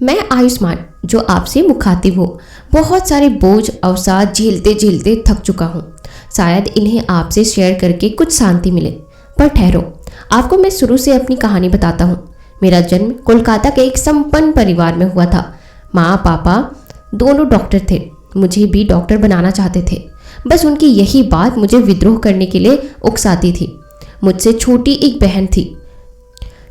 मैं आयुष्मान जो आपसे मुखातिब हूँ, बहुत सारे बोझ अवसाद झेलते झेलते थक चुका हूँ। शायद इन्हें आपसे शेयर करके कुछ शांति मिले। पर ठहरो, आपको मैं शुरू से अपनी कहानी बताता हूँ। मेरा जन्म कोलकाता के एक संपन्न परिवार में हुआ था। माँ पापा दोनों डॉक्टर थे। मुझे भी डॉक्टर बनाना चाहते थे। बस उनकी यही बात मुझे विद्रोह करने के लिए उकसाती थी। मुझसे छोटी एक बहन थी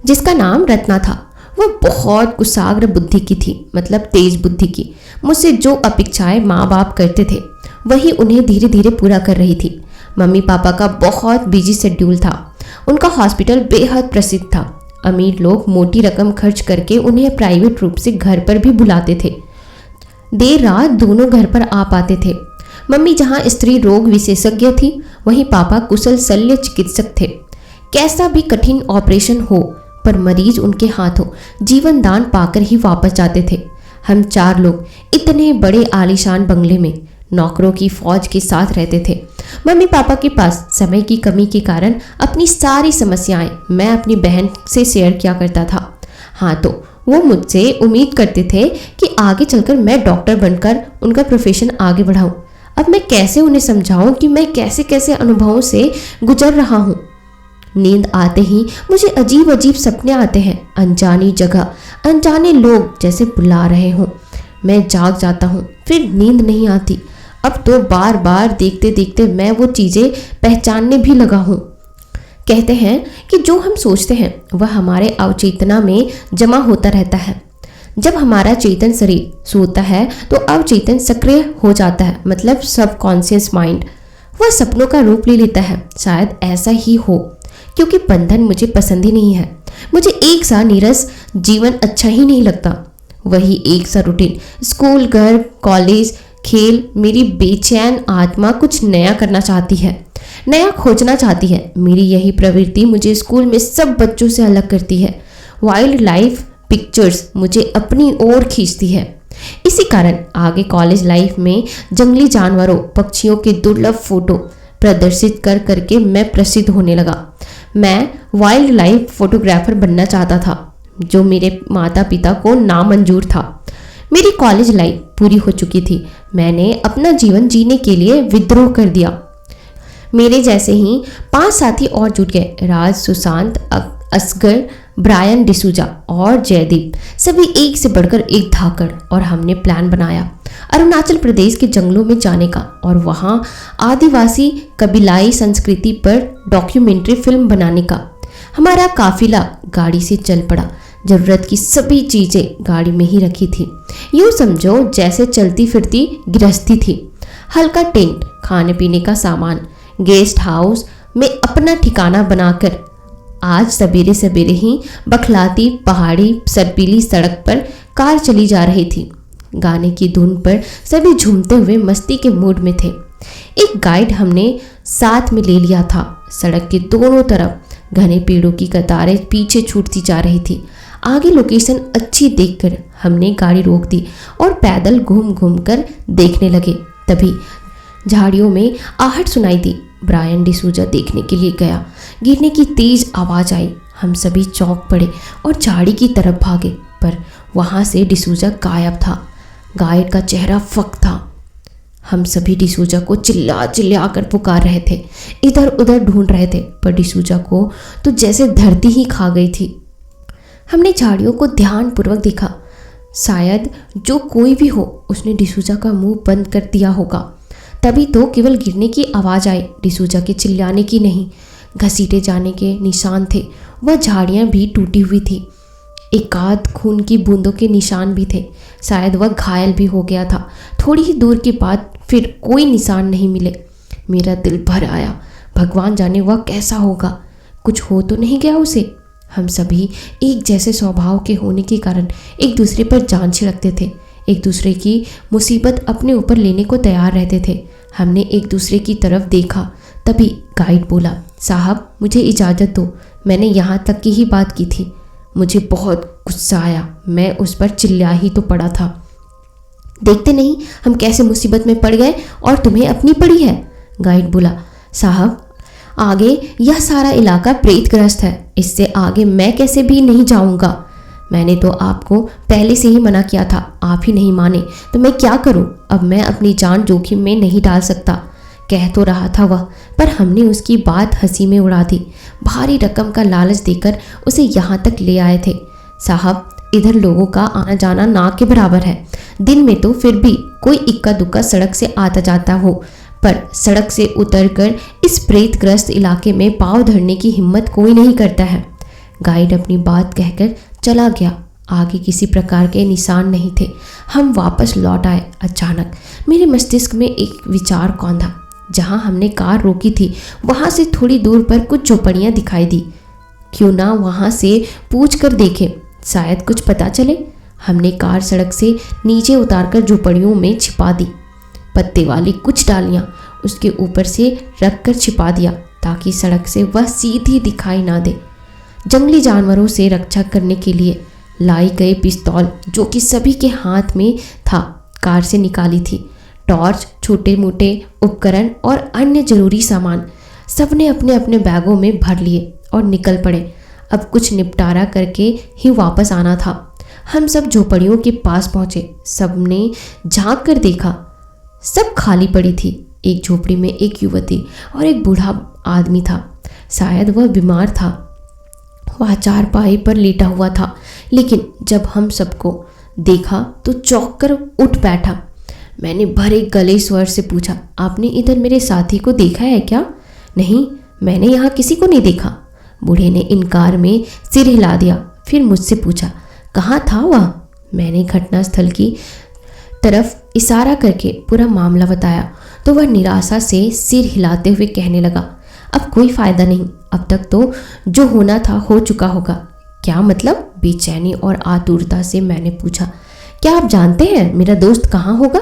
जिसका नाम रत्ना था। वह बहुत कुशाग्र बुद्धि की थी, मतलब तेज बुद्धि की। मुझसे जो अपेक्षाएं माँ बाप करते थे वही उन्हें धीरे धीरे पूरा कर रही थी। मम्मी पापा का बहुत बिजी शेड्यूल था। उनका हॉस्पिटल बेहद प्रसिद्ध था। अमीर लोग मोटी रकम खर्च करके उन्हें प्राइवेट रूप से घर पर भी बुलाते थे। देर रात दोनों घर पर आ पाते थे। मम्मी जहाँ स्त्री रोग विशेषज्ञ थी, वहीं पापा कुशल शल्य चिकित्सक थे। कैसा भी कठिन ऑपरेशन हो, पर मरीज उनके हाथों जीवन दान पाकर ही वापस जाते थे। हम 4 लोग इतने बड़े आलीशान बंगले में नौकरों की फौज के साथ रहते थे। मम्मी पापा के पास समय की कमी के कारण अपनी सारी समस्याएं मैं अपनी बहन से शेयर किया करता था। हाँ, तो वो मुझसे उम्मीद करते थे कि आगे चलकर मैं डॉक्टर बनकर उनका प्रोफेशन आगे बढ़ाऊं। अब मैं कैसे उन्हें समझाऊं कि मैं कैसे कैसे अनुभवों से गुजर रहा हूँ। नींद आते ही मुझे अजीब अजीब सपने आते हैं। अनजानी जगह, अनजाने लोग जैसे बुला रहे हों। मैं जाग जाता हूँ, फिर नींद नहीं आती। अब तो बार बार देखते देखते मैं वो चीज़ें पहचानने भी लगा हूँ। कहते हैं कि जो हम सोचते हैं वह हमारे अवचेतना में जमा होता रहता है। जब हमारा चेतन शरीर सोता है तो अवचेतन सक्रिय हो जाता है, मतलब सबकॉन्शियस माइंड। वह सपनों का रूप ले लेता है। शायद ऐसा ही हो, क्योंकि बंधन मुझे पसंद ही नहीं है। मुझे एक सा नीरस जीवन अच्छा ही नहीं लगता। वही एक सा रूटीन, स्कूल, घर, कॉलेज, खेल। मेरी बेचैन आत्मा कुछ नया करना चाहती है, नया खोजना चाहती है। मेरी यही प्रवृत्ति मुझे स्कूल में सब बच्चों से अलग करती है। वाइल्ड लाइफ पिक्चर्स मुझे अपनी ओर खींचती है। इसी कारण आगे कॉलेज लाइफ में जंगली जानवरों, पक्षियों के दुर्लभ फोटो प्रदर्शित कर करके मैं प्रसिद्ध होने लगा। मैं वाइल्ड लाइफ फोटोग्राफर बनना चाहता था, जो मेरे माता पिता को नामंजूर था। मेरी कॉलेज लाइफ पूरी हो चुकी थी। मैंने अपना जीवन जीने के लिए विद्रोह कर दिया। मेरे जैसे ही 5 साथी और जुट गए। राज, सुशांत, असगर, ब्रायन डिसूजा और जयदीप, सभी एक से बढ़कर एक धाकड़। और हमने प्लान बनाया अरुणाचल प्रदेश के जंगलों में जाने का और वहाँ आदिवासी कबीलाई संस्कृति पर डॉक्यूमेंट्री फिल्म बनाने का। हमारा काफिला गाड़ी से चल पड़ा। जरूरत की सभी चीजें गाड़ी में ही रखी थी। यूँ समझो जैसे चलती फिरती गृहस्थी थी। हल्का टेंट, खाने पीने का सामान, गेस्ट हाउस में अपना ठिकाना बनाकर आज सवेरे सवेरे ही बखलाती पहाड़ी सरपीली सड़क पर कार चली जा रही थी। गाने की धुन पर सभी झूमते हुए मस्ती के मूड में थे। एक गाइड हमने साथ में ले लिया था। सड़क के दोनों तरफ घने पेड़ों की कतारें पीछे छूटती जा रही थी। आगे लोकेशन अच्छी देखकर हमने गाड़ी रोक दी और पैदल घूम घूम कर देखने लगे। तभी झाड़ियों में आहट सुनाई दी। ब्रायन डिसूजा देखने के लिए गया। गिरने की तेज आवाज आई। हम सभी चौंक पड़े और झाड़ी की तरफ भागे, पर वहां से डिसूजा गायब था। गाइड का चेहरा फक था। हम सभी डिसूजा को चिल्ला चिल्ला कर पुकार रहे थे, इधर उधर ढूंढ रहे थे, पर डिसूजा को तो जैसे धरती ही खा गई थी। हमने झाड़ियों को ध्यानपूर्वक देखा। शायद जो कोई भी हो, उसने डिसूजा का मुंह बंद कर दिया होगा। तभी तो केवल गिरने की आवाज़ आई, डिसूजा के चिल्लाने की नहीं। घसीटे जाने के निशान थे। वह झाड़ियाँ भी टूटी हुई थी। एकाध खून की बूंदों के निशान भी थे। शायद वह घायल भी हो गया था। थोड़ी ही दूर के बाद फिर कोई निशान नहीं मिले। मेरा दिल भर आया। भगवान जाने वह कैसा होगा। कुछ हो तो नहीं गया उसे। हम सभी एक जैसे स्वभाव के होने के कारण एक दूसरे पर जान छिड़कते थे। एक दूसरे की मुसीबत अपने ऊपर लेने को तैयार रहते थे। हमने एक दूसरे की तरफ देखा। तभी गाइड बोला, साहब मुझे इजाज़त दो। मैंने यहाँ तक की ही बात की थी। मुझे बहुत गुस्सा आया। मैं उस पर चिल्ला ही तो पड़ा था। देखते नहीं हम कैसे मुसीबत में पड़ गए और तुम्हें अपनी पड़ी है। गाइड बोला, साहब आगे यह सारा इलाका प्रेतग्रस्त है। इससे आगे मैं कैसे भी नहीं जाऊंगा। मैंने तो आपको पहले से ही मना किया था, आप ही नहीं माने तो मैं क्या करूं? अब मैं अपनी जान जोखिम में नहीं डाल सकता, कह तो रहा था वह, पर हमने उसकी बात हंसी में उड़ा दी। भारी रकम का लालच देकर उसे यहाँ तक ले आए थे। साहब, इधर लोगों का आना जाना ना के बराबर है। दिन में तो फिर भी कोई इक्का दुक्का सड़क से आता जाता हो, पर सड़क से उतरकर इस प्रेतग्रस्त इलाके में पाँव धरने की हिम्मत कोई नहीं करता है। गाइड अपनी बात कहकर चला गया। आगे किसी प्रकार के निशान नहीं थे। हम वापस लौट आए। अचानक मेरे मस्तिष्क में एक विचार कौंधा। जहाँ हमने कार रोकी थी वहाँ से थोड़ी दूर पर कुछ झोपड़ियाँ दिखाई दी। क्यों ना वहाँ से पूछ कर देखें, शायद कुछ पता चले। हमने कार सड़क से नीचे उतारकर झोपड़ियों में छिपा दी। पत्ते वाली कुछ डालियाँ उसके ऊपर से रखकर छिपा दिया ताकि सड़क से वह सीधी दिखाई ना दे। जंगली जानवरों से रक्षा करने के लिए लाई गई पिस्तौल, जो कि सभी के हाथ में था, कार से निकाली थी। टॉर्च, छोटे मोटे उपकरण और अन्य जरूरी सामान सबने अपने अपने बैगों में भर लिए और निकल पड़े। अब कुछ निपटारा करके ही वापस आना था। हम सब झोपड़ियों के पास पहुंचे। सबने झांक कर देखा, सब खाली पड़ी थी। एक झोपड़ी में एक युवती और एक बूढ़ा आदमी था। शायद वह बीमार था। वह चारपाई पर लेटा हुआ था, लेकिन जब हम सबको देखा तो चौंक कर उठ बैठा। मैंने भरे गले स्वर से पूछा, आपने इधर मेरे साथी को देखा है क्या? नहीं, मैंने यहाँ किसी को नहीं देखा। बूढ़े ने इनकार में सिर हिला दिया। फिर मुझसे पूछा, कहाँ था वह? मैंने घटनास्थल की तरफ इशारा करके पूरा मामला बताया तो वह निराशा से सिर हिलाते हुए कहने लगा, अब कोई फायदा नहीं, अब तक तो जो होना था हो चुका होगा। क्या मतलब? बेचैनी और आतुरता से मैंने पूछा। क्या आप जानते हैं मेरा दोस्त कहाँ होगा,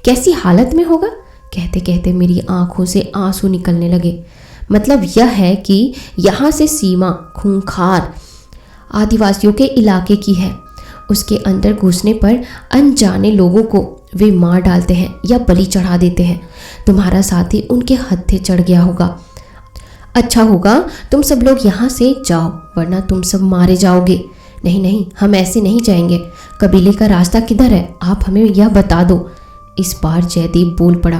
कैसी हालत में होगा? कहते कहते मेरी आंखों से आंसू निकलने लगे। मतलब यह है कि यहाँ से सीमा खूंखार आदिवासियों के इलाके की है। उसके अंदर घुसने पर अनजाने लोगों को वे मार डालते हैं या बलि चढ़ा देते हैं। तुम्हारा साथी उनके हत्थे चढ़ गया होगा। अच्छा होगा तुम सब लोग यहाँ से जाओ, वरना तुम सब मारे जाओगे। नहीं नहीं, हम ऐसे नहीं जाएंगे। कबीले का रास्ता किधर है, आप हमें यह बता दो। इस बार जयदीप बोल पड़ा।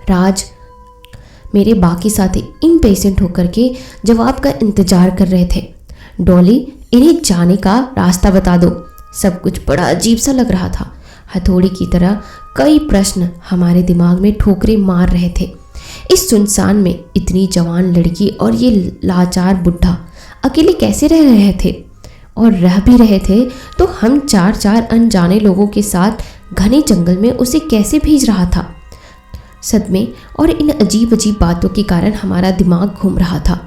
राज, मेरे बाकी साथी इम्पेशेंट होकर के जवाब का इंतजार कर रहे थे। डॉली, इन्हें जाने का रास्ता बता दो। सब कुछ बड़ा अजीब सा लग रहा था। हथौड़ी की तरह कई प्रश्न हमारे दिमाग में ठोकरें मार रहे थे। इस सुनसान में इतनी जवान लड़की और ये लाचार बुढ़ा अकेले कैसे रह रहे थे? और रह भी रहे थे तो हम चार चार अनजाने लोगों के साथ घने जंगल में उसे कैसे भेज रहा था? सदमे और इन अजीब अजीब बातों के कारण हमारा दिमाग घूम रहा था।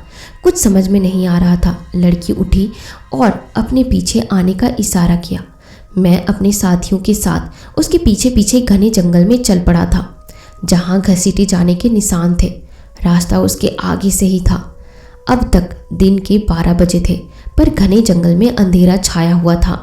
कुछ समझ में नहीं आ रहा था। लड़की उठी और अपने पीछे आने का इशारा किया। मैं अपने साथियों के साथ उसके पीछे पीछे घने जंगल में चल पड़ा था, जहाँ घसीटे जाने के निशान थे। रास्ता उसके आगे से ही था। अब तक दिन के 12 बजे थे, पर घने जंगल में अंधेरा छाया हुआ था।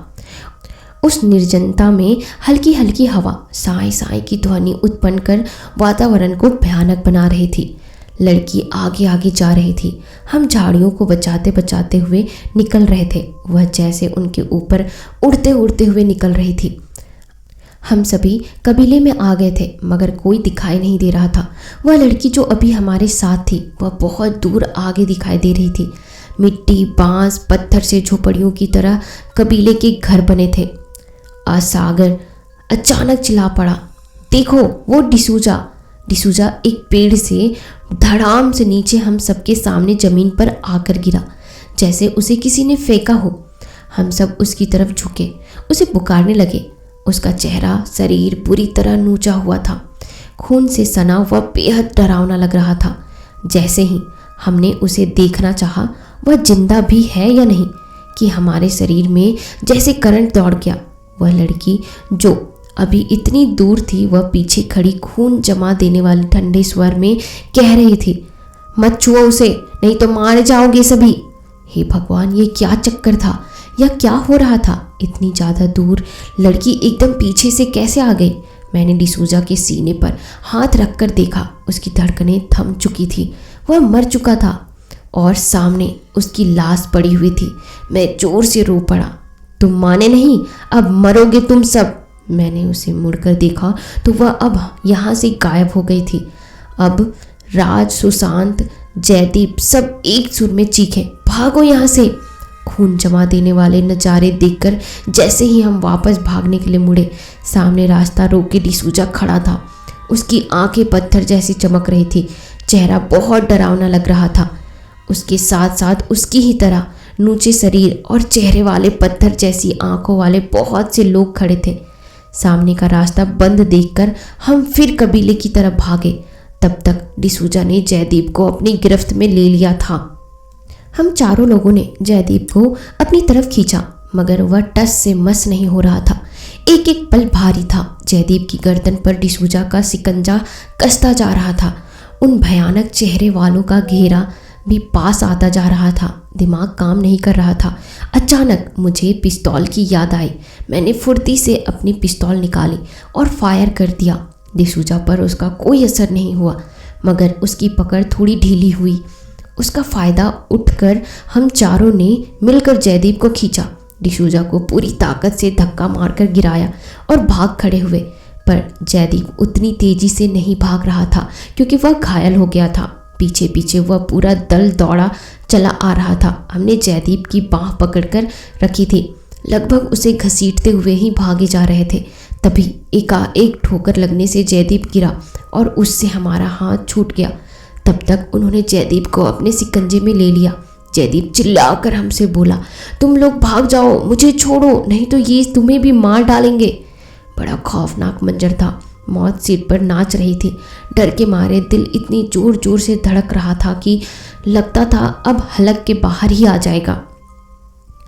उस निर्जनता में हल्की हल्की हवा साई साई की ध्वनि उत्पन्न कर वातावरण को भयानक बना रही थी। लड़की आगे आगे जा रही थी। हम झाड़ियों को बचाते बचाते हुए निकल रहे थे। वह जैसे उनके ऊपर उड़ते उड़ते हुए निकल रही थी। हम सभी कबीले में आ गए थे, मगर कोई दिखाई नहीं दे रहा था। वह लड़की जो अभी हमारे साथ थी, वह बहुत दूर आगे दिखाई दे रही थी। मिट्टी, बांस, पत्थर से झोपड़ियों की तरह कबीले के घर बने थे। सागर अचानक चिल्ला पड़ा, देखो वो डिसूजा। डिसूजा एक पेड़ से धड़ाम से नीचे हम सबके सामने जमीन पर आकर गिरा, जैसे उसे किसी ने फेंका हो। हम सब उसकी तरफ झुके, उसे पुकारने लगे। उसका चेहरा, शरीर पूरी तरह नूचा हुआ था। खून से सना हुआ बेहद डरावना लग रहा था। जैसे ही हमने उसे देखना चाहा, वह जिंदा भी है या नहीं, कि हमारे शरीर में जैसे करंट दौड़ गया। वह लड़की जो अभी इतनी दूर थी, वह पीछे खड़ी खून जमा देने वाले ठंडे स्वर में कह रही थी, मत छुओ उसे, नहीं तो मारे जाओगे सभी। हे भगवान, ये क्या चक्कर था या क्या हो रहा था? इतनी ज़्यादा दूर लड़की एकदम पीछे से कैसे आ गई? मैंने डिसूजा के सीने पर हाथ रखकर देखा। उसकी धड़कनें थम चुकी थी। वह मर चुका था और सामने उसकी लाश पड़ी हुई थी। मैं जोर से रो पड़ा। तुम माने नहीं, अब मरोगे तुम सब। मैंने उसे मुड़कर देखा तो वह अब यहाँ से गायब हो गई थी। अब राज, सुशांत, जयदीप सब एक सुर में चीखे, भागो यहाँ से। खून जमा देने वाले नज़ारे देखकर जैसे ही हम वापस भागने के लिए मुड़े, सामने रास्ता रोक के डिसूजा खड़ा था। उसकी आंखें पत्थर जैसी चमक रही थी, चेहरा बहुत डरावना लग रहा था। उसके साथ साथ उसकी ही तरह नूचे शरीर और चेहरे वाले पत्थर जैसी आंखों वाले बहुत से लोग खड़े थे। सामने का रास्ता बंद देखकर हम फिर कबीले की तरफ भागे। तब तक डिसूजा ने जयदीप को अपनी गिरफ्त में ले लिया था। हम चारों लोगों ने जयदीप को अपनी तरफ खींचा, मगर वह टस से मस नहीं हो रहा था। एक एक पल भारी था। जयदीप की गर्दन पर डिसूजा का सिकंजा कसता जा रहा था। उन भयानक चेहरे वालों का घेरा भी पास आता जा रहा था। दिमाग काम नहीं कर रहा था। अचानक मुझे पिस्तौल की याद आई। मैंने फुर्ती से अपनी पिस्तौल निकाली और फायर कर दिया। डिसूजा पर उसका कोई असर नहीं हुआ, मगर उसकी पकड़ थोड़ी ढीली हुई। उसका फ़ायदा उठकर हम चारों ने मिलकर जयदीप को खींचा। डिसूजा को पूरी ताकत से धक्का मारकर गिराया और भाग खड़े हुए, पर जयदीप उतनी तेजी से नहीं भाग रहा था क्योंकि वह घायल हो गया था। पीछे पीछे वह पूरा दल दौड़ा चला आ रहा था। हमने जयदीप की बाँह पकड़कर रखी थी, लगभग उसे घसीटते हुए ही भागे जा रहे थे। तभी एकाएक ठोकर लगने से जयदीप गिरा और उससे हमारा हाथ छूट गया। तब तक उन्होंने जयदीप को अपने सिकंजे में ले लिया। जयदीप चिल्लाकर हमसे बोला, तुम लोग भाग जाओ, मुझे छोड़ो, नहीं तो ये तुम्हें भी मार डालेंगे। बड़ा खौफनाक मंजर था। मौत सिर पर नाच रही थी। डर के मारे दिल इतनी जोर जोर से धड़क रहा था कि लगता था अब हलक के बाहर ही आ जाएगा।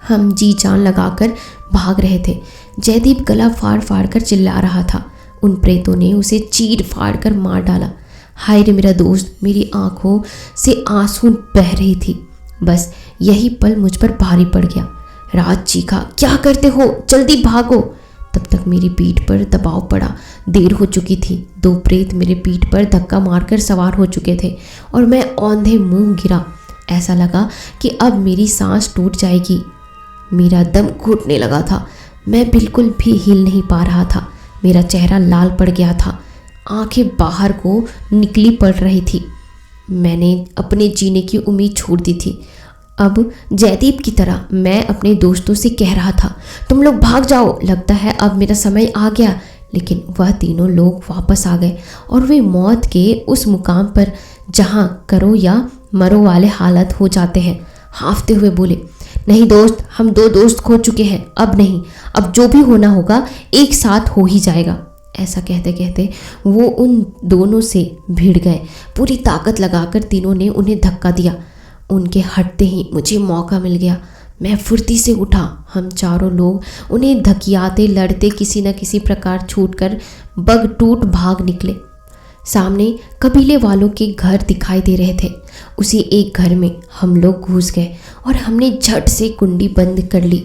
हम जी जान लगाकर भाग रहे थे। जयदीप गला फाड़ फाड़ कर चिल्ला रहा था। उन प्रेतों ने उसे चीर फाड़ कर मार डाला। हाय रे मेरा दोस्त, मेरी आंखों से आंसू बह रही थी। बस यही पल मुझ पर भारी पड़ गया। राज चीखा, क्या करते हो, जल्दी भागो। तब तक मेरी पीठ पर दबाव पड़ा। देर हो चुकी थी। 2 प्रेत मेरे पीठ पर धक्का मारकर सवार हो चुके थे और मैं औंधे मुंह गिरा। ऐसा लगा कि अब मेरी सांस टूट जाएगी। मेरा दम घुटने लगा था। मैं बिल्कुल भी हिल नहीं पा रहा था। मेरा चेहरा लाल पड़ गया था। आंखें बाहर को निकली पड़ रही थी। मैंने अपने जीने की उम्मीद छोड़ दी थी। अब जयदीप की तरह मैं अपने दोस्तों से कह रहा था, तुम लोग भाग जाओ, लगता है अब मेरा समय आ गया। लेकिन वह तीनों लोग वापस आ गए और वे मौत के उस मुकाम पर जहां करो या मरो वाले हालत हो जाते हैं। हाँफते हुए बोले, नहीं दोस्त, हम 2 दोस्त खो चुके हैं, अब नहीं, अब जो भी होना होगा एक साथ हो ही जाएगा। ऐसा कहते कहते वो उन दोनों से भिड़ गए। पूरी ताकत लगाकर तीनों ने उन्हें धक्का दिया। उनके हटते ही मुझे मौका मिल गया। मैं फुर्ती से उठा। हम चारों लोग उन्हें धकियाते लड़ते किसी न किसी प्रकार छूटकर बग टूट भाग निकले। सामने कबीले वालों के घर दिखाई दे रहे थे। उसी एक घर में हम लोग घुस गए और हमने झट से कुंडी बंद कर ली।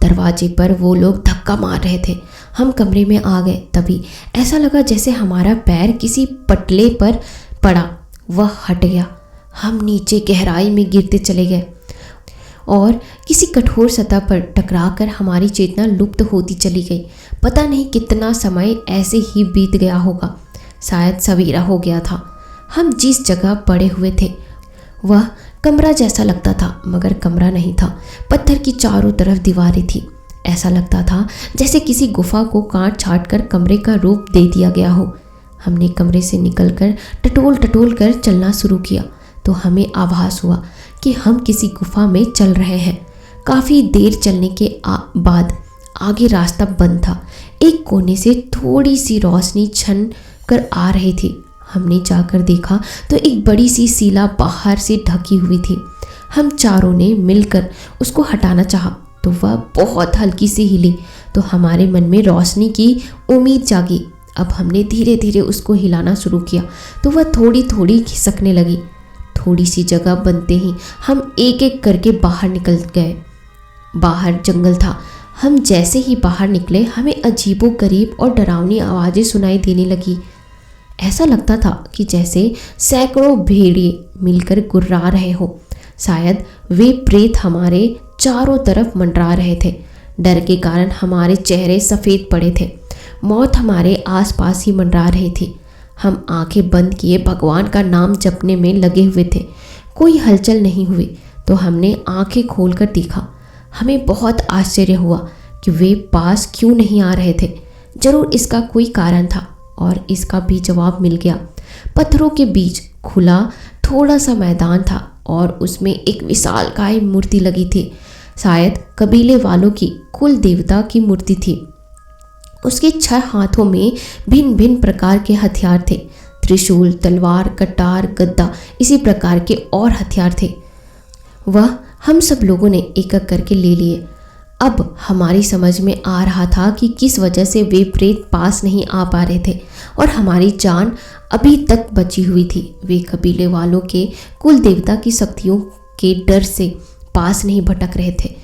दरवाजे पर वो लोग धक्का मार रहे थे। हम कमरे में आ गए। तभी ऐसा लगा जैसे हमारा पैर किसी पटले पर पड़ा। वह हट गया। हम नीचे गहराई में गिरते चले गए और किसी कठोर सतह पर टकराकर हमारी चेतना लुप्त होती चली गई। पता नहीं कितना समय ऐसे ही बीत गया होगा। शायद सवेरा हो गया था। हम जिस जगह पड़े हुए थे वह कमरा जैसा लगता था, मगर कमरा नहीं था। पत्थर की चारों तरफ दीवारें थी। ऐसा लगता था जैसे किसी गुफा को काट छाट कर कमरे का रूप दे दिया गया हो। हमने कमरे से निकलकर टटोल टटोल कर चलना शुरू किया तो हमें आभास हुआ कि हम किसी गुफा में चल रहे हैं। काफ़ी देर चलने के बाद आगे रास्ता बंद था। एक कोने से थोड़ी सी रोशनी छन कर आ रही थी। हमने जाकर देखा तो एक बड़ी सी सीला बाहर से ढकी हुई थी। हम चारों ने मिलकर उसको हटाना चाहा तो वह बहुत हल्की सी हिली तो हमारे मन में रोशनी की उम्मीद जागी। अब हमने धीरे धीरे उसको हिलाना शुरू किया तो वह थोड़ी थोड़ी खिसकने लगी। थोड़ी सी जगह बनते ही हम एक एक करके बाहर निकल गए। बाहर जंगल था। हम जैसे ही बाहर निकले हमें अजीबोगरीब और डरावनी आवाज़ें सुनाई देने लगी। ऐसा लगता था कि जैसे सैकड़ों भेड़िए मिलकर गुर्रा रहे हो। शायद वे प्रेत हमारे चारों तरफ मंडरा रहे थे। डर के कारण हमारे चेहरे सफ़ेद पड़े थे। मौत हमारे आसपास ही मंडरा रही थी। हम आंखें बंद किए भगवान का नाम जपने में लगे हुए थे। कोई हलचल नहीं हुई तो हमने आंखें खोलकर देखा। हमें बहुत आश्चर्य हुआ कि वे पास क्यों नहीं आ रहे थे। जरूर इसका कोई कारण था और इसका भी जवाब मिल गया। पत्थरों के बीच खुला थोड़ा सा मैदान था और उसमें एक विशालकाय मूर्ति लगी थी। शायद कबीले वालों की कुल देवता की मूर्ति थी। उसके 6 हाथों में भिन्न भिन्न प्रकार के हथियार थे। त्रिशूल, तलवार, कटार, गद्दा, इसी प्रकार के और हथियार थे। वह हम सब लोगों ने एक एक करके ले लिए। अब हमारी समझ में आ रहा था कि किस वजह से वे प्रेत पास नहीं आ पा रहे थे और हमारी जान अभी तक बची हुई थी। वे कबीले वालों के कुल देवता की शक्तियों के डर से पास नहीं भटक रहे थे।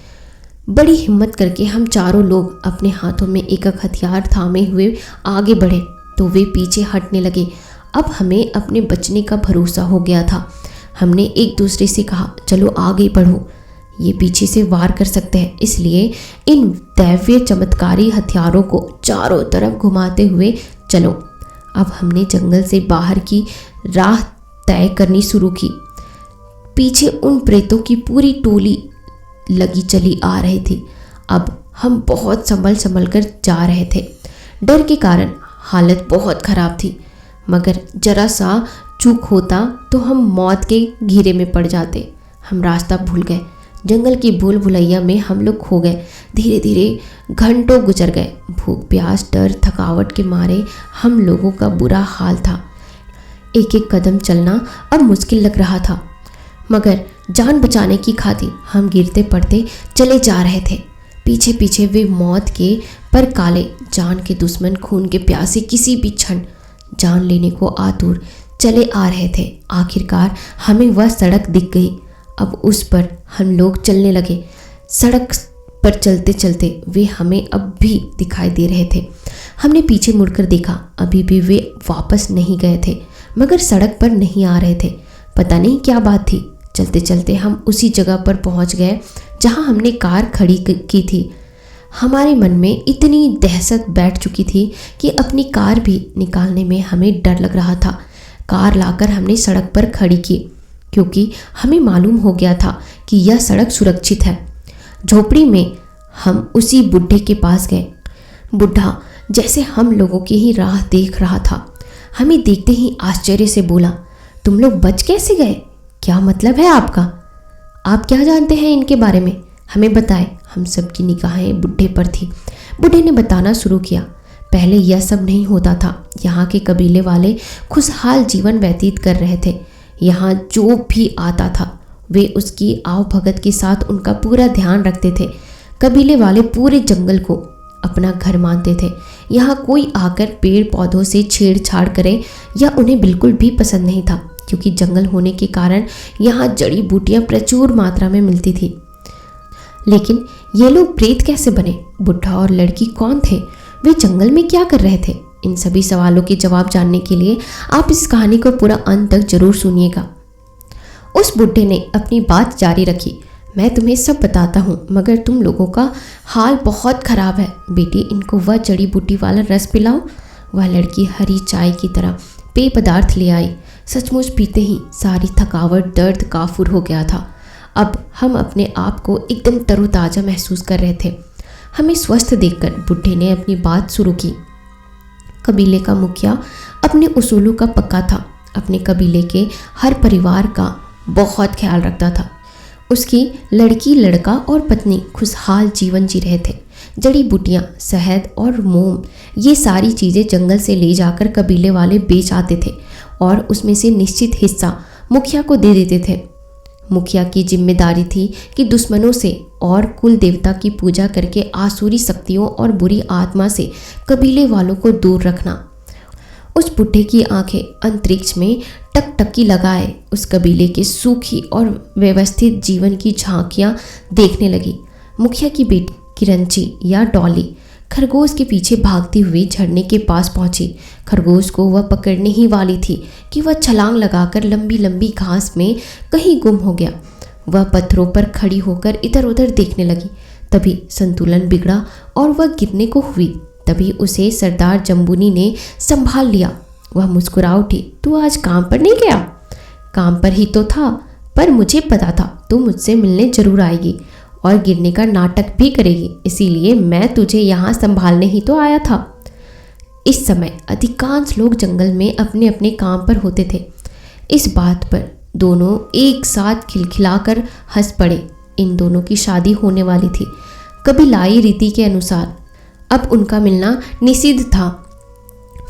बड़ी हिम्मत करके हम चारों लोग अपने हाथों में एक एक हथियार थामे हुए आगे बढ़े तो वे पीछे हटने लगे। अब हमें अपने बचने का भरोसा हो गया था। हमने एक दूसरे से कहा, चलो आगे बढ़ो, ये पीछे से वार कर सकते हैं, इसलिए इन दैवीय चमत्कारी हथियारों को चारों तरफ घुमाते हुए चलो। अब हमने जंगल से बाहर की राह तय करनी शुरू की। पीछे उन प्रेतों की पूरी टोली लगी चली आ रही थी। अब हम बहुत संभल कर जा रहे थे। डर के कारण हालत बहुत खराब थी, मगर जरा सा चूक होता तो हम मौत के घेरे में पड़ जाते। हम रास्ता भूल गए। जंगल की भूल भुलैया में हम लोग खो गए। धीरे धीरे घंटों गुजर गए। भूख, प्यास, डर, थकावट के मारे हम लोगों का बुरा हाल था। एक एक कदम चलना अब मुश्किल लग रहा था, मगर जान बचाने की खातिर हम गिरते पड़ते चले जा रहे थे। पीछे पीछे वे मौत के पर काले जान के दुश्मन, खून के प्यासे किसी भी क्षण जान लेने को आतुर चले आ रहे थे। आखिरकार हमें वह सड़क दिख गई। अब उस पर हम लोग चलने लगे। सड़क पर चलते चलते वे हमें अब भी दिखाई दे रहे थे। हमने पीछे मुड़कर देखा, अभी भी वे वापस नहीं गए थे, मगर सड़क पर नहीं आ रहे थे। पता नहीं क्या बात थी। चलते चलते हम उसी जगह पर पहुंच गए जहां हमने कार खड़ी की थी। हमारे मन में इतनी दहशत बैठ चुकी थी कि अपनी कार भी निकालने में हमें डर लग रहा था। कार लाकर हमने सड़क पर खड़ी की, क्योंकि हमें मालूम हो गया था कि यह सड़क सुरक्षित है। झोपड़ी में हम उसी बुढ़े के पास गए। बुढ़ा जैसे हम लोगों की ही राह देख रहा था। हमें देखते ही आश्चर्य से बोला, तुम लोग बच कैसे गए? क्या मतलब है आपका? आप क्या जानते हैं इनके बारे में? हमें बताएं। हम सबकी निगाहें बुढ़े पर थी। बुढ़े ने बताना शुरू किया, पहले यह सब नहीं होता था। यहाँ के कबीले वाले खुशहाल जीवन व्यतीत कर रहे थे। यहाँ जो भी आता था वे उसकी आवभगत के साथ उनका पूरा ध्यान रखते थे। कबीले वाले पूरे जंगल को अपना घर मानते थे। यहाँ कोई आकर पेड़ पौधों से छेड़छाड़ करे यह उन्हें बिल्कुल भी पसंद नहीं था, क्योंकि जंगल होने के कारण यहाँ जड़ी बूटियाँ प्रचुर मात्रा में मिलती थी। लेकिन ये लोग प्रेत कैसे बने? बुढ़ा और लड़की कौन थे? वे जंगल में क्या कर रहे थे? इन सभी सवालों के जवाब जानने के लिए आप इस कहानी को पूरा अंत तक जरूर सुनिएगा। उस बुढ़े ने अपनी बात जारी रखी, मैं तुम्हें सब बताता हूँ, मगर तुम लोगों का हाल बहुत खराब है। बेटी, इनको वह जड़ी बूटी वाला रस पिलाओ। वह लड़की हरी चाय की तरह पेय पदार्थ ले आई। सचमुच पीते ही सारी थकावट, दर्द काफूर हो गया था। अब हम अपने आप को एकदम तरोताज़ा महसूस कर रहे थे। हमें स्वस्थ देखकर बुढ़े ने अपनी बात शुरू की। कबीले का मुखिया अपने उसूलों का पक्का था। अपने कबीले के हर परिवार का बहुत ख्याल रखता था। उसकी लड़की, लड़का और पत्नी खुशहाल जीवन जी रहे थे। जड़ी बूटियाँ, शहद और मोम, ये सारी चीज़ें जंगल से ले जाकर कबीले वाले बेच आते थे और उसमें से निश्चित हिस्सा मुखिया को दे देते थे। मुखिया की जिम्मेदारी थी कि दुश्मनों से और कुल देवता की पूजा करके आसुरी शक्तियों और बुरी आत्मा से कबीले वालों को दूर रखना। उस बुढ़े की आंखें अंतरिक्ष में टकटकी लगाए उस कबीले के सूखी और व्यवस्थित जीवन की झांकियां देखने लगी। मुखिया की बेटी किरंची या डॉली खरगोश के पीछे भागती हुई झरने के पास पहुंची। खरगोश को वह पकड़ने ही वाली थी कि वह छलांग लगाकर लंबी लंबी घास में कहीं गुम हो गया। वह पत्थरों पर खड़ी होकर इधर उधर देखने लगी। तभी संतुलन बिगड़ा और वह गिरने को हुई। तभी उसे सरदार जम्बूनी ने संभाल लिया। वह मुस्कुरा उठी। तू आज काम पर नहीं गया? काम पर ही तो था, पर मुझे पता था तू मुझसे मिलने जरूर आएगी और गिरने का नाटक भी करेगी, इसीलिए मैं तुझे यहाँ संभालने ही तो आया था। इस समय अधिकांश लोग जंगल में अपने अपने काम पर होते थे। इस बात पर दोनों एक साथ खिलखिलाकर हंस पड़े। इन दोनों की शादी होने वाली थी। कबीलाई रीति के अनुसार अब उनका मिलना निषिद्ध था,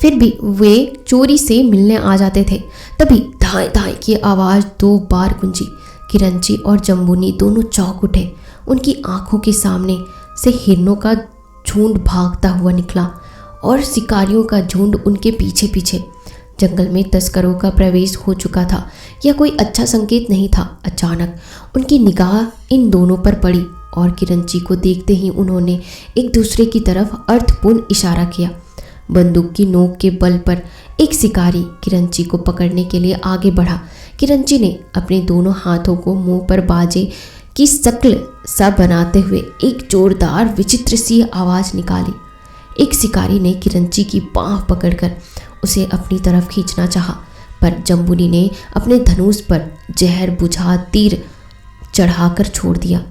फिर भी वे चोरी से मिलने आ जाते थे। तभी धाय धाय की आवाज़ 2 बार गूंजी। किरंची और जम्बूनी दोनों चौंक उठे। उनकी आंखों के सामने से हिरणों का झुंड भागता हुआ निकला और शिकारियों का झुंड उनके पीछे पीछे। जंगल में तस्करों का प्रवेश हो चुका था। यह कोई अच्छा संकेत नहीं था। अचानक उनकी निगाह इन दोनों पर पड़ी और किरंची को देखते ही उन्होंने एक दूसरे की तरफ अर्थपूर्ण इशारा किया। बंदूक की नोक के बल पर एक शिकारी किरंची को पकड़ने के लिए आगे बढ़ा। किरंची ने अपने दोनों हाथों को मुंह पर बाजे की शक्ल सा बनाते हुए एक जोरदार विचित्र सी आवाज़ निकाली। एक शिकारी ने किरंची की बाँह पकड़कर उसे अपनी तरफ खींचना चाहा, पर जम्बूनी ने अपने धनुष पर जहर बुझा तीर चढ़ाकर छोड़ दिया,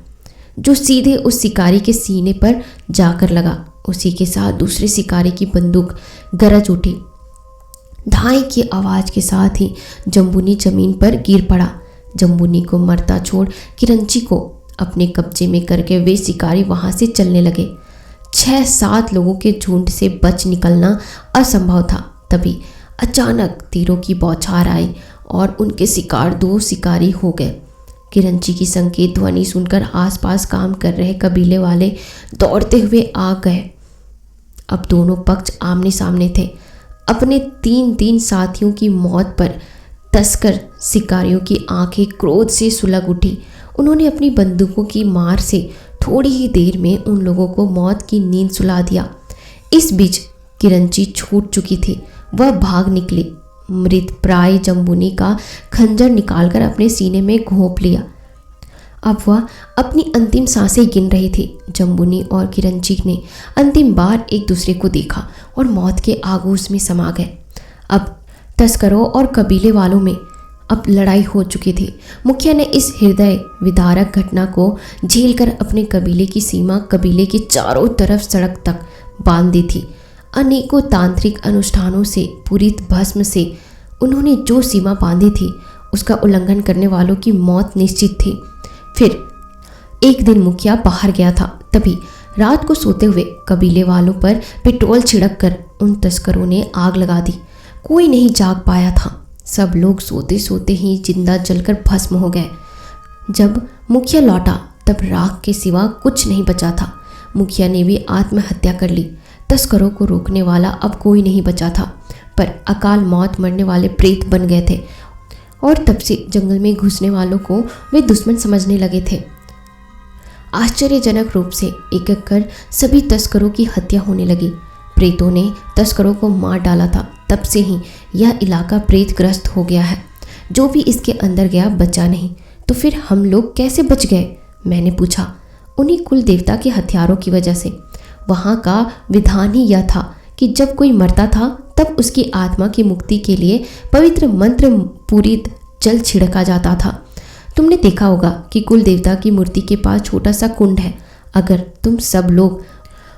जो सीधे उस शिकारी के सीने पर जाकर लगा। उसी के साथ दूसरे शिकारी की बंदूक गरज उठी। धाई की आवाज़ के साथ ही जम्बूनी जमीन पर गिर पड़ा। जम्बूनी को मरता छोड़ किरंची को अपने कब्जे में करके वे शिकारी वहां से चलने लगे। 6-7 लोगों के झुंड से बच निकलना असंभव था। तभी अचानक तीरों की बौछार आई और उनके शिकार 2 शिकारी हो गए। किरंची की संकेत ध्वनि सुनकर आसपास काम कर रहे कबीले वाले दौड़ते हुए आ गए। अब दोनों पक्ष आमने सामने थे। अपने 3 साथियों की मौत पर तस्कर शिकारियों की आंखें क्रोध से सुलग उठी। उन्होंने अपनी बंदूकों की मार से थोड़ी ही देर में उन लोगों को मौत की नींद सुला दिया। इस बीच किरंची छूट चुकी थी। वह भाग निकली। मृत प्राय जम्बूनी का खंजर निकालकर अपने सीने में घोंप लिया। अब वह अपनी अंतिम सांसें गिन रही थी। जम्बूनी और किरंची ने अंतिम बार एक दूसरे को देखा और मौत के आगोश में समा गए। अब तस्करों और कबीले वालों में अब लड़ाई हो चुकी थी। मुखिया ने इस हृदय विदारक घटना को झेलकर अपने कबीले की सीमा कबीले के चारों तरफ सड़क तक बांध दी थी। अनेकों तांत्रिक अनुष्ठानों से पूरित भस्म से उन्होंने जो सीमा बांधी थी उसका उल्लंघन करने वालों की मौत निश्चित थी। फिर एक दिन मुखिया बाहर गया था। तभी रात को सोते हुए कबीले वालों पर पेट्रोल छिड़क कर उन तस्करों ने आग लगा दी। कोई नहीं जाग पाया था। सब लोग सोते सोते ही जिंदा जलकर भस्म हो गए। जब मुखिया लौटा तब राख के सिवा कुछ नहीं बचा था। मुखिया ने भी आत्महत्या कर ली। तस्करों को रोकने वाला अब कोई नहीं बचा था, पर अकाल मौत मरने वाले प्रेत बन गए थे और तब से जंगल में घुसने वालों को वे दुश्मन समझने लगे थे। आश्चर्यजनक रूप से एक एक कर सभी तस्करों की हत्या होने लगी। प्रेतों ने तस्करों को मार डाला था। तब से ही यह इलाका प्रेतग्रस्त हो गया है। जो भी इसके अंदर गया बचा नहीं। तो फिर हम लोग कैसे बच गए? मैंने पूछा। उन्हीं कुल देवता के हथियारों की वजह से। वहाँ का विधान ही यह था कि जब कोई मरता था तब उसकी आत्मा की मुक्ति के लिए पवित्र मंत्र पूरित जल छिड़का जाता था। तुमने देखा होगा कि कुल देवता की मूर्ति के पास छोटा सा कुंड है। अगर तुम सब लोग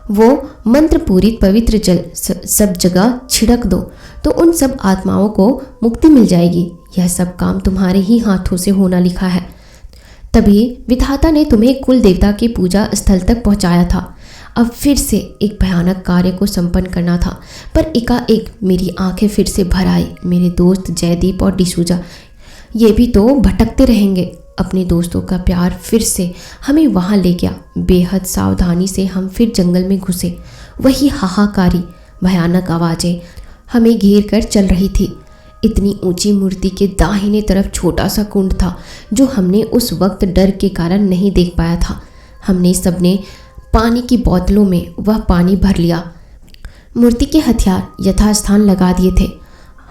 वो मंत्र पूरित पवित्र जल सब जगह छिड़क दो तो उन सब आत्माओं को मुक्ति मिल जाएगी। यह सब काम तुम्हारे ही हाथों से होना लिखा है। तभी विधाता ने तुम्हें कुल देवता के पूजा स्थल तक पहुंचाया था। अब फिर से एक भयानक कार्य को संपन्न करना था, पर एकाएक मेरी आंखें फिर से भर आई। मेरे दोस्त जयदीप और डिसूजा ये भी तो भटकते रहेंगे। अपने दोस्तों का प्यार फिर से हमें वहाँ ले गया। बेहद सावधानी से हम फिर जंगल में घुसे। वही हाहाकारी भयानक आवाज़ें हमें घेर कर चल रही थी। इतनी ऊंची मूर्ति के दाहिने तरफ छोटा सा कुंड था जो हमने उस वक्त डर के कारण नहीं देख पाया था। हमने सबने पानी की बोतलों में वह पानी भर लिया। मूर्ति के हथियार यथास्थान लगा दिए थे।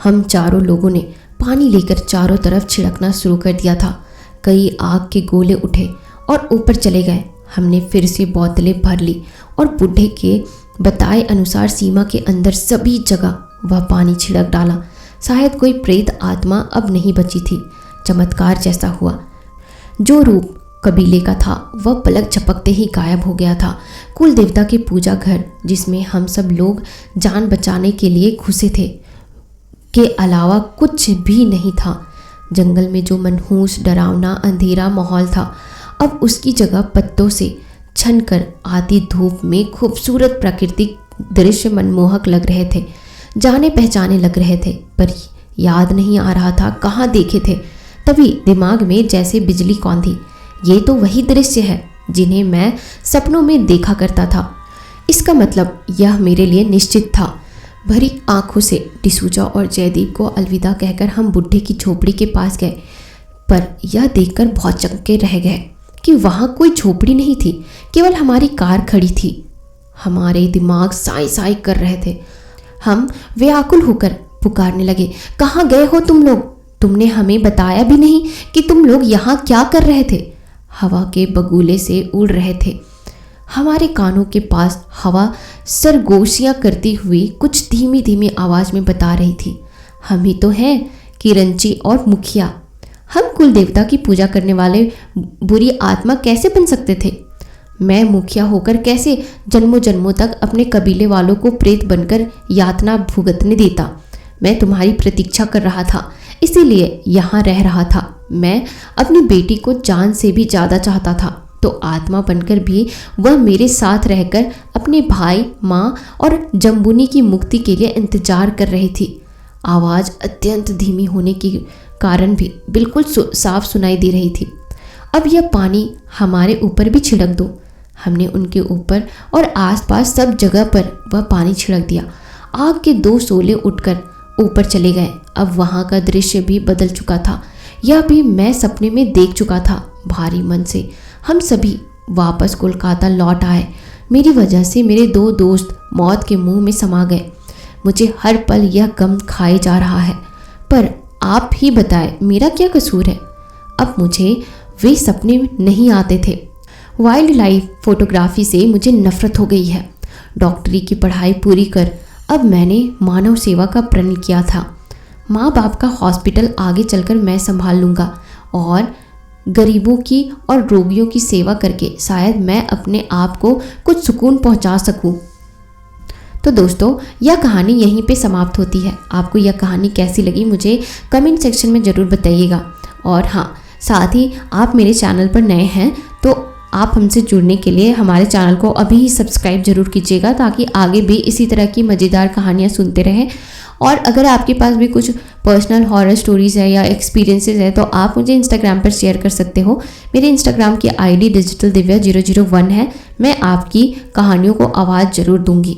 हम चारों लोगों ने पानी लेकर चारों तरफ छिड़कना शुरू कर दिया था। कई आग के गोले उठे और ऊपर चले गए। हमने फिर से बोतलें भर ली और बूढ़े के बताए अनुसार सीमा के अंदर सभी जगह वह पानी छिड़क डाला। शायद कोई प्रेत आत्मा अब नहीं बची थी। चमत्कार जैसा हुआ। जो रूप कबीले का था वह पलक झपकते ही गायब हो गया था। कुल देवता के पूजा घर जिसमें हम सब लोग जान बचाने के लिए घुसे थे के अलावा कुछ भी नहीं था। जंगल में जो मनहूस डरावना अंधेरा माहौल था, अब उसकी जगह पत्तों से छनकर आती धूप में खूबसूरत प्राकृतिक दृश्य मनमोहक लग रहे थे, जाने पहचाने लग रहे थे। पर याद नहीं आ रहा था कहाँ देखे थे। तभी दिमाग में जैसे बिजली कौंधी। ये तो वही दृश्य है जिन्हें मैं सपनों में देखा करता था। इसका मतलब यह मेरे लिए निश्चित था। भरी आंखों से डिसूजा और जयदीप को अलविदा कहकर हम बुढ़े की झोपड़ी के पास गए, पर यह देखकर बहुत चौंके रह गए कि वहाँ कोई झोपड़ी नहीं थी, केवल हमारी कार खड़ी थी। हमारे दिमाग साई साई कर रहे थे। हम व्याकुल होकर पुकारने लगे, कहाँ गए हो तुम लोग? तुमने हमें बताया भी नहीं कि तुम लोग यहाँ क्या कर रहे थे। हवा के बगुले से उड़ रहे थे। हमारे कानों के पास हवा सरगोशियाँ करती हुई कुछ धीमी धीमी आवाज़ में बता रही थी, हम ही तो हैं किरंची और मुखिया। हम कुल देवता की पूजा करने वाले बुरी आत्मा कैसे बन सकते थे? मैं मुखिया होकर कैसे जन्मों जन्मों तक अपने कबीले वालों को प्रेत बनकर यातना भुगतने देता? मैं तुम्हारी प्रतीक्षा कर रहा था, इसीलिए यहाँ रह रहा था। मैं अपनी बेटी को जान से भी ज़्यादा चाहता था, तो आत्मा बनकर भी वह मेरे साथ रहकर अपने भाई, माँ और जम्बुनी की मुक्ति के लिए इंतजार कर रही थी। आवाज़ अत्यंत धीमी होने के कारण भी बिल्कुल साफ सुनाई दे रही थी। अब यह पानी हमारे ऊपर भी छिड़क दो। हमने उनके ऊपर और आसपास सब जगह पर वह पानी छिड़क दिया। आग के 2 शोले उठकर ऊपर चले गए। अब वहाँ का दृश्य भी बदल चुका था। यह भी मैं सपने में देख चुका था। भारी मन से हम सभी वापस कोलकाता लौट आए। मेरी वजह से मेरे 2 दोस्त मौत के मुंह में समा गए। मुझे हर पल यह गम खाए जा रहा है। पर आप ही बताएं, मेरा क्या कसूर है? अब मुझे वे सपने नहीं आते थे। वाइल्ड लाइफ फोटोग्राफी से मुझे नफरत हो गई है। डॉक्टरी की पढ़ाई पूरी कर अब मैंने मानव सेवा का प्रण किया था। माँ बाप का हॉस्पिटल आगे चलकर मैं संभाल लूँगा और गरीबों की और रोगियों की सेवा करके शायद मैं अपने आप को कुछ सुकून पहुँचा सकूँ। तो दोस्तों, यह कहानी यहीं पे समाप्त होती है। आपको यह कहानी कैसी लगी मुझे कमेंट सेक्शन में ज़रूर बताइएगा। और हाँ, साथ ही आप मेरे चैनल पर नए हैं तो आप हमसे जुड़ने के लिए हमारे चैनल को अभी ही सब्सक्राइब जरूर कीजिएगा, ताकि आगे भी इसी तरह की मज़ेदार कहानियाँ सुनते रहें। और अगर आपके पास भी कुछ पर्सनल हॉरर स्टोरीज़ है या एक्सपीरियंसेस है तो आप मुझे इंस्टाग्राम पर शेयर कर सकते हो। मेरे इंस्टाग्राम की आईडी digital divya 001 है। मैं आपकी कहानियों को आवाज़ ज़रूर दूंगी।